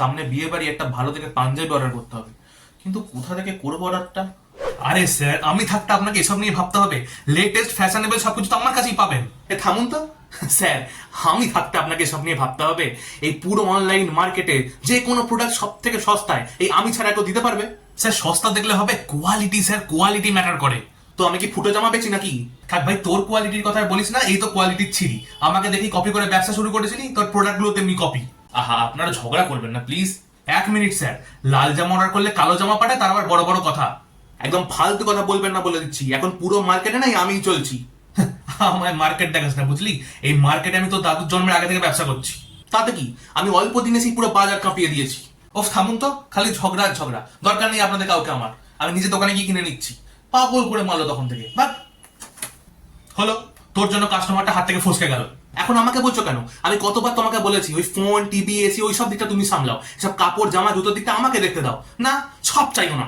সামনে বিয়ে বাড়ি, একটা ভালো থেকে পাঞ্জাবি অর্ডার করতে হবে, কিন্তু কোথা থেকে করবো অর্ডারটা? আরে স্যার, আমি থাকতে আপনাকে এসব নিয়ে ভাবতে হবে? লেটেস্ট ফ্যাশনেবল সবকিছু তো আমার কাছেই পাবেন। থামুন তো স্যার, আমি থাকতে আপনাকে এসব নিয়ে ভাবতে হবে? এই পুরো অনলাইন মার্কেটে যে কোনো প্রোডাক্ট সব থেকে সস্তায় এই আমি ছাড়া কেউ দিতে পারবে? স্যার, সস্তা দেখলে হবে? কোয়ালিটি স্যার, কোয়ালিটি ম্যাটার করে। তো আমি কি ফুটো জামা বেচি নাকি? থাক ভাই, তোর কোয়ালিটির কথা বলিস না, এই তো কোয়ালিটির ছিরি। আমাকে দেখি কপি করে ব্যবসা শুরু করেছিলি, তোর প্রোডাক্ট গুলো তেমনি কপি। আহা, আপনারা ঝগড়া করবেন না প্লিজ। এক মিনিট স্যার, লাল জামা অর্ডার করলে কালো জামা পাঠায়, তার আবার বড় বড় কথা। একদম ফালতু কথা বলবেন না বলে দিচ্ছি, এখন পুরো মার্কেটে নাই আমিই চলছি। আমায় মার্কেট দেখাস না, বুঝলি? এই মার্কেটে আমি তো দাদুর জন্মের আগে থেকে ব্যবসা করছি। তাতে কি, আমি অল্প দিনে সেই পুরো বাজার কাঁপিয়ে দিয়েছি। ওফ, থামুন তো, খালি ঝগড়া আর ঝগড়া। দরকার নেই আপনাদের কাউকে আমার, আমি নিজে দোকানে গিয়ে কিনে নিচ্ছি। পাগল করে মারলো তখন থেকে। বাট হলো, তোর জন্য কাস্টমারটা হাত থেকে ফসকে গেল। এখন আমাকে বলছো কেন? আমি কতবার তোমাকে বলেছি ওই ফোন, টিভি, এসি ওই সব দিকটা তুমি সামলাও, সব কাপড়, জামা, জুতোর দিকটা আমাকে দেখতে দাও। না, সব চাইও না।